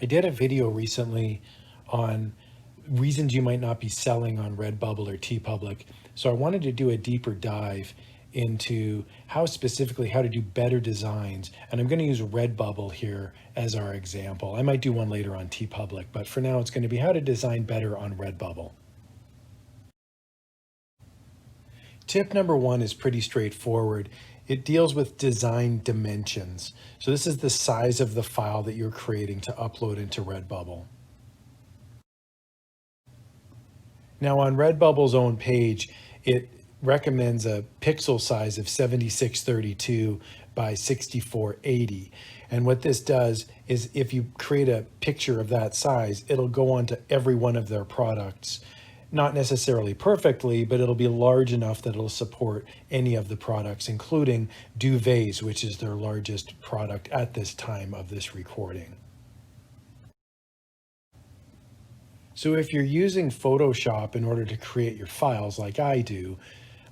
I did a video recently on reasons you might not be selling on Redbubble or Teepublic. So I wanted to do a deeper dive into how specifically how to do better designs. And I'm going to use Redbubble here as our example. I might do one later on Teepublic, but for now it's going to be how to design better on Redbubble. Tip number one is pretty straightforward. It deals with design dimensions. So this is the size of the file that you're creating to upload into Redbubble. Now on Redbubble's own page, it recommends a pixel size of 7632 by 6480. And what this does is if you create a picture of that size, it'll go onto every one of their products. Not necessarily perfectly, but it'll be large enough that it'll support any of the products, including duvets, which is their largest product at this time of this recording. So if you're using Photoshop in order to create your files like I do,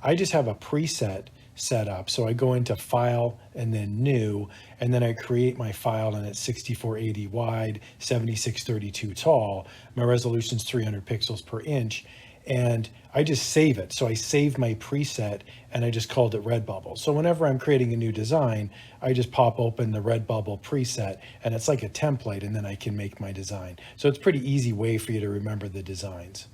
I just have a preset set up. So I go into File and then New, and then I create my file, and it's 6480 wide, 7632 tall. My resolution's 300 pixels per inch, and I just save it. So I save my preset and I just called it Redbubble. So whenever I'm creating a new design, I just pop open the Redbubble preset and it's like a template, and then I can make my design. So it's a pretty easy way for you to remember the designs.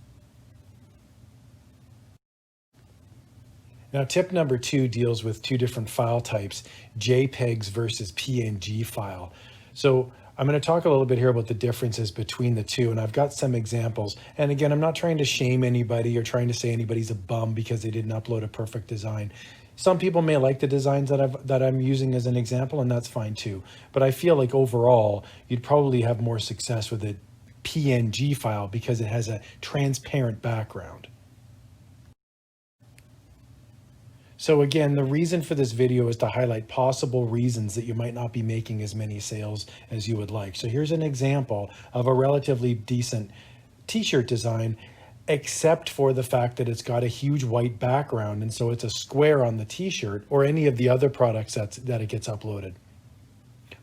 Now, tip number two deals with two different file types, JPEGs versus PNG file. So I'm going to talk a little bit here about the differences between the two, and I've got some examples. And again, I'm not trying to shame anybody or trying to say anybody's a bum because they didn't upload a perfect design. Some people may like the designs that I'm using as an example, and that's fine too. But I feel like overall, you'd probably have more success with a PNG file because it has a transparent background. So again, the reason for this video is to highlight possible reasons that you might not be making as many sales as you would like. So here's an example of a relatively decent t-shirt design, except for the fact that it's got a huge white background, and so it's a square on the t-shirt or any of the other products that it gets uploaded.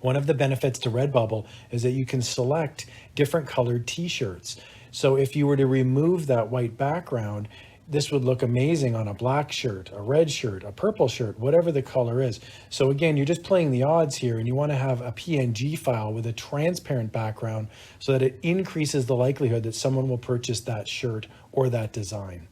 One of the benefits to Redbubble is that you can select different colored t-shirts. So if you were to remove that white background, this would look amazing on a black shirt, a red shirt, a purple shirt, whatever the color is. So again, you're just playing the odds here, and you want to have a PNG file with a transparent background so that it increases the likelihood that someone will purchase that shirt or that design.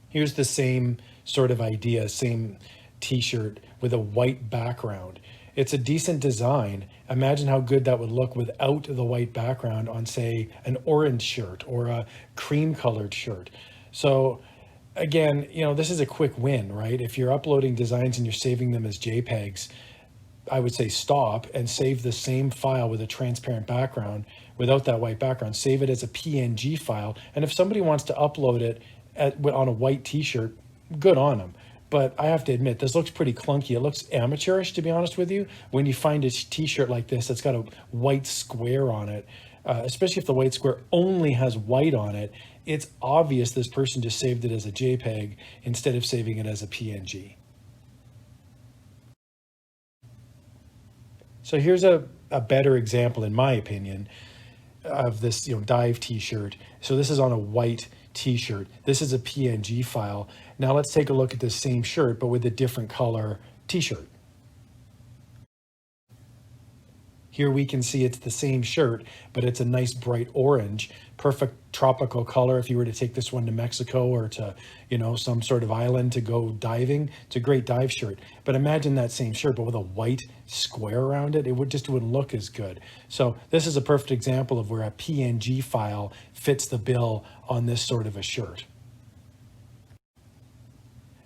Here's the same sort of idea, same t-shirt with a white background. It's a decent design. Imagine how good that would look without the white background on, say, an orange shirt or a cream colored shirt. So again, this is a quick win, right? If you're uploading designs and you're saving them as JPEGs, I would say stop and save the same file with a transparent background without that white background. Save it as a PNG file. And if somebody wants to upload it on a white t-shirt, good on them. But I have to admit, this looks pretty clunky. It looks amateurish, to be honest with you. When you find a t-shirt like this that's got a white square on it, especially if the white square only has white on it, it's obvious this person just saved it as a JPEG instead of saving it as a PNG. So here's a better example, in my opinion, of this dive t-shirt. So this is on a white t-shirt. This is a PNG file. Now let's take a look at the same shirt, but with a different color t-shirt. Here we can see it's the same shirt, but it's a nice bright orange, perfect tropical color. If you were to take this one to Mexico or to, some sort of island to go diving, it's a great dive shirt. But imagine that same shirt, but with a white square around it, it wouldn't look as good. So this is a perfect example of where a PNG file fits the bill on this sort of a shirt.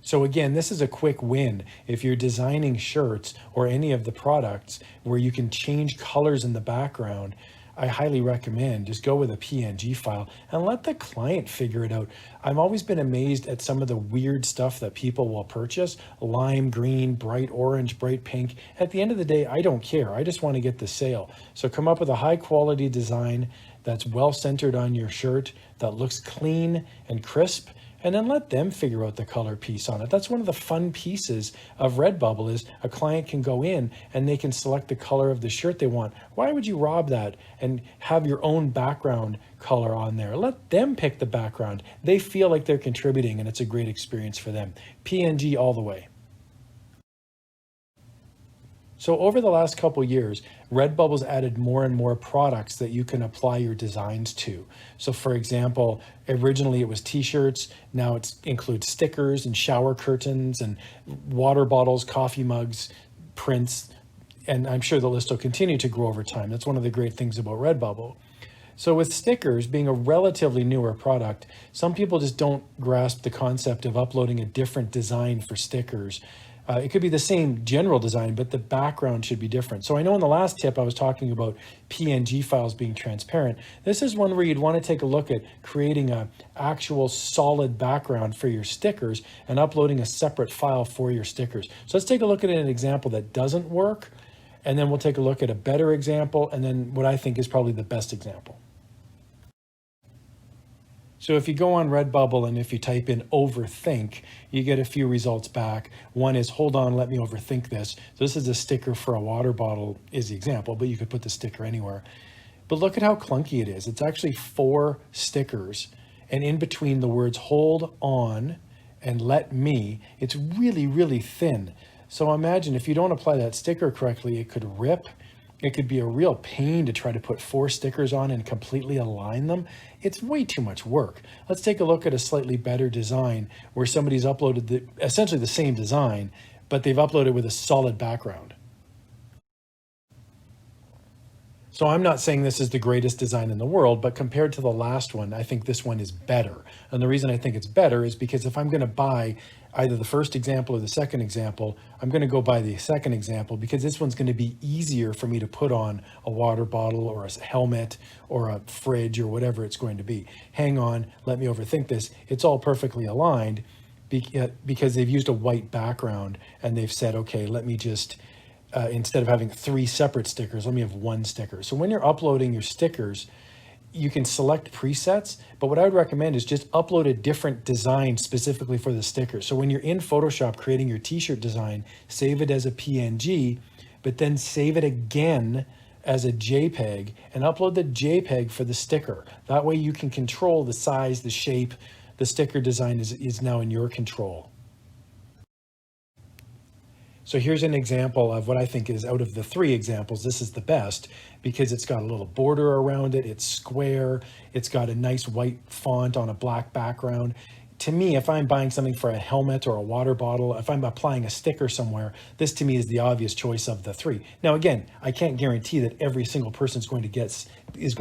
So again, this is a quick win if you're designing shirts or any of the products where you can change colors in the background. I highly recommend just go with a PNG file and let the client figure it out. I've always been amazed at some of the weird stuff that people will purchase, lime green, bright orange, bright pink. At the end of the day, I don't care. I just want to get the sale. So come up with a high quality design that's well centered on your shirt, that looks clean and crisp, and then let them figure out the color piece on it. That's one of the fun pieces of Redbubble is a client can go in and they can select the color of the shirt they want. Why would you rob that and have your own background color on there? Let them pick the background. They feel like they're contributing and it's a great experience for them. PNG all the way. So over the last couple years, Redbubble's added more and more products that you can apply your designs to. So for example, originally it was t-shirts, now it includes stickers and shower curtains and water bottles, coffee mugs, prints, and I'm sure the list will continue to grow over time. That's one of the great things about Redbubble. So with stickers being a relatively newer product, some people just don't grasp the concept of uploading a different design for stickers. It could be the same general design, but the background should be different. So I know in the last tip I was talking about PNG files being transparent. This is one where you'd want to take a look at creating an actual solid background for your stickers and uploading a separate file for your stickers. So let's take a look at an example that doesn't work, and then we'll take a look at a better example, and then what I think is probably the best example. So if you go on Redbubble and if you type in overthink, you get a few results back. One is, hold on, let me overthink this. So this is a sticker for a water bottle is the example, but you could put the sticker anywhere. But look at how clunky it is. It's actually 4 stickers. And in between the words hold on and let me, it's really, really thin. So imagine if you don't apply that sticker correctly, it could rip. It could be a real pain to try to put 4 stickers on and completely align them. It's way too much work. Let's take a look at a slightly better design where somebody's uploaded essentially the same design, but they've uploaded with a solid background. So I'm not saying this is the greatest design in the world, but compared to the last one, I think this one is better. And the reason I think it's better is because if I'm going to buy either the first example or the second example, I'm going to go buy the second example because this one's going to be easier for me to put on a water bottle or a helmet or a fridge or whatever it's going to be. Hang on, let me overthink this. It's all perfectly aligned because they've used a white background and they've said, okay, let me just, instead of having 3 separate stickers, let me have 1 sticker. So when you're uploading your stickers, you can select presets, but what I would recommend is just upload a different design specifically for the sticker. So when you're in Photoshop creating your t-shirt design, save it as a PNG, but then save it again as a JPEG and upload the JPEG for the sticker. That way you can control the size, the shape. The sticker design is now in your control. So here's an example of what I think is, out of the 3 examples, this is the best because it's got a little border around it, it's square, it's got a nice white font on a black background. To me, if I'm buying something for a helmet or a water bottle, if I'm applying a sticker somewhere, this to me is the obvious choice of the 3. Now again, I can't guarantee that every single person is going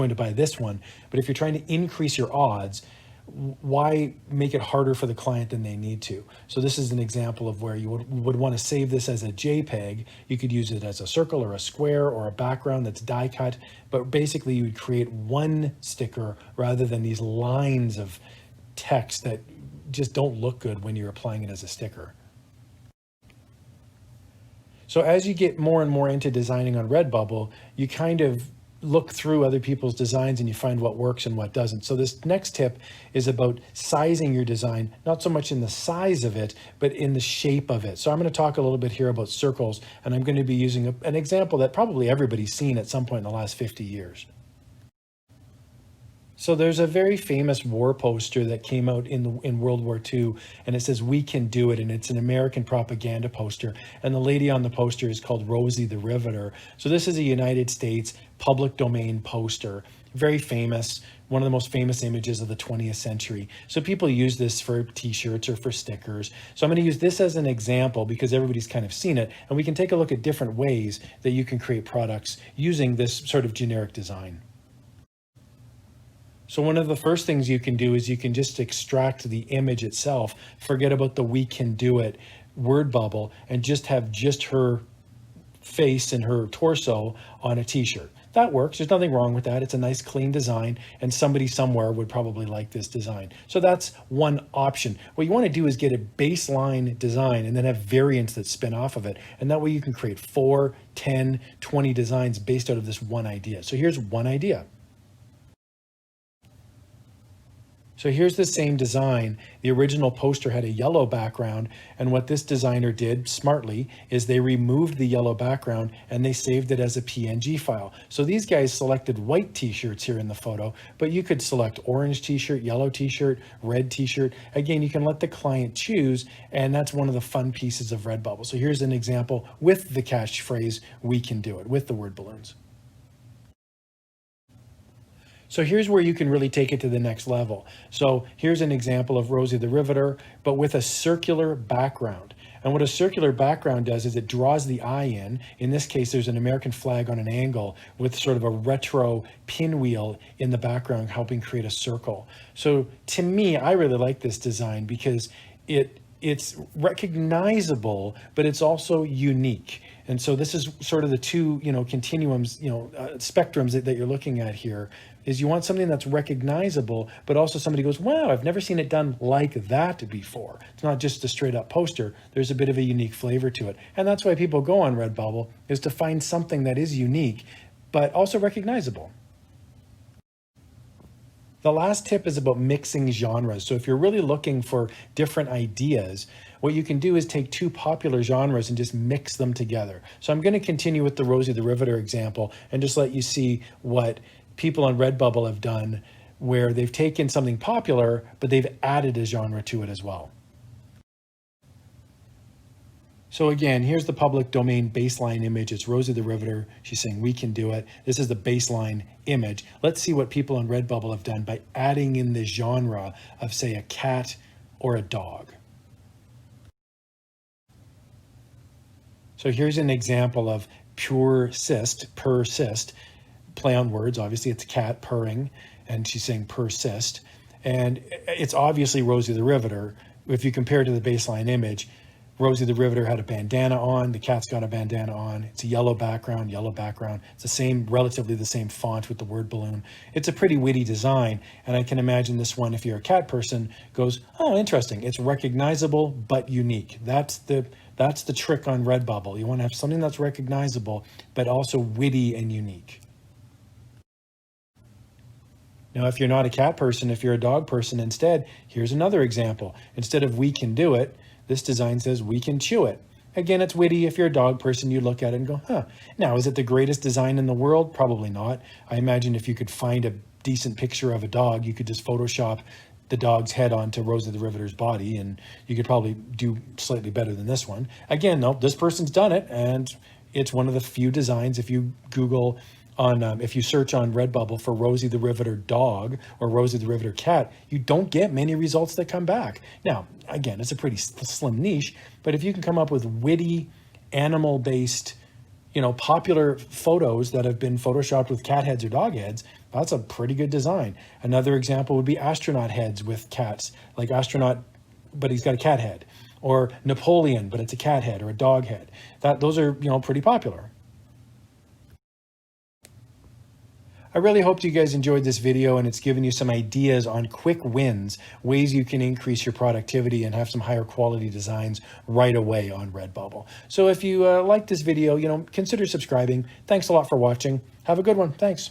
to buy this one, but if you're trying to increase your odds, why make it harder for the client than they need to? So this is an example of where you would want to save this as a JPEG. You could use it as a circle or a square or a background that's die cut, but basically you would create 1 sticker rather than these lines of text that just don't look good when you're applying it as a sticker. So as you get more and more into designing on Redbubble, you kind of look through other people's designs and you find what works and what doesn't. So this next tip is about sizing your design, not so much in the size of it, but in the shape of it. So I'm going to talk a little bit here about circles, and I'm going to be using an example that probably everybody's seen at some point in the last 50 years. So there's a very famous war poster that came out in World War II, and it says, "We can do it," and it's an American propaganda poster. And the lady on the poster is called Rosie the Riveter. So this is a United States public domain poster, very famous, one of the most famous images of the 20th century. So people use this for t-shirts or for stickers. So I'm going to use this as an example because everybody's kind of seen it, and we can take a look at different ways that you can create products using this sort of generic design. So one of the first things you can do is you can just extract the image itself, forget about the "we can do it" word bubble, and just have just her face and her torso on a t-shirt. That works. There's nothing wrong with that. It's a nice clean design, and somebody somewhere would probably like this design. So that's one option. What you want to do is get a baseline design and then have variants that spin off of it. And that way you can create 4, 10, 20 designs based out of this one idea. So here's one idea. So here's the same design. The original poster had a yellow background, and what this designer did smartly is they removed the yellow background and they saved it as a PNG file. So these guys selected white t-shirts here in the photo, but you could select orange t-shirt, yellow t-shirt, red t-shirt. Again, you can let the client choose, and that's one of the fun pieces of Redbubble. So here's an example with the catchphrase, "We can do it," with the word balloons. So here's where you can really take it to the next level. So here's an example of Rosie the Riveter, but with a circular background. And what a circular background does is it draws the eye in. In this case, there's an American flag on an angle with sort of a retro pinwheel in the background helping create a circle. So to me, I really like this design because it's recognizable, but it's also unique. And so this is sort of the two, continuums, spectrums that you're looking at here. Is you want something that's recognizable, but also somebody goes, wow, I've never seen it done like that before. It's not just a straight up poster. There's a bit of a unique flavor to it. And that's why people go on Redbubble, is to find something that is unique, but also recognizable. The last tip is about mixing genres. So if you're really looking for different ideas, what you can do is take two popular genres and just mix them together. So I'm going to continue with the Rosie the Riveter example and just let you see what people on Redbubble have done, where they've taken something popular, but they've added a genre to it as well. So again, here's the public domain baseline image. It's Rosie the Riveter. She's saying, "We can do it." This is the baseline image. Let's see what people on Redbubble have done by adding in the genre of, say, a cat or a dog. So here's an example of persist, play on words. Obviously, it's a cat purring, and she's saying persist. And it's obviously Rosie the Riveter. If you compare it to the baseline image, Rosie the Riveter had a bandana on. The cat's got a bandana on. It's a yellow background. It's the same, relatively the same font with the word balloon. It's a pretty witty design. And I can imagine this one, if you're a cat person, goes, oh, interesting. It's recognizable, but unique. That's the trick on Redbubble. You want to have something that's recognizable, but also witty and unique. Now, if you're not a cat person, if you're a dog person instead, here's another example. Instead of "we can do it," this design says "we can chew it." Again, it's witty. If you're a dog person, you look at it and go, huh. Now, is it the greatest design in the world? Probably not. I imagine if you could find a decent picture of a dog, you could just Photoshop the dog's head onto Rosie the Riveter's body, and you could probably do slightly better than this one. Again, no, this person's done it, and it's one of the few designs. If you Google if you search on Redbubble for Rosie the Riveter dog or Rosie the Riveter cat, you don't get many results that come back. Now, again, it's a pretty slim niche, but if you can come up with witty, animal-based, popular photos that have been photoshopped with cat heads or dog heads, that's a pretty good design. Another example would be astronaut heads with cats, like astronaut, but he's got a cat head, or Napoleon, but it's a cat head or a dog head. Those are, pretty popular. I really hope you guys enjoyed this video and it's given you some ideas on quick wins, ways you can increase your productivity and have some higher quality designs right away on Redbubble. So if you like this video, consider subscribing. Thanks a lot for watching. Have a good one. Thanks.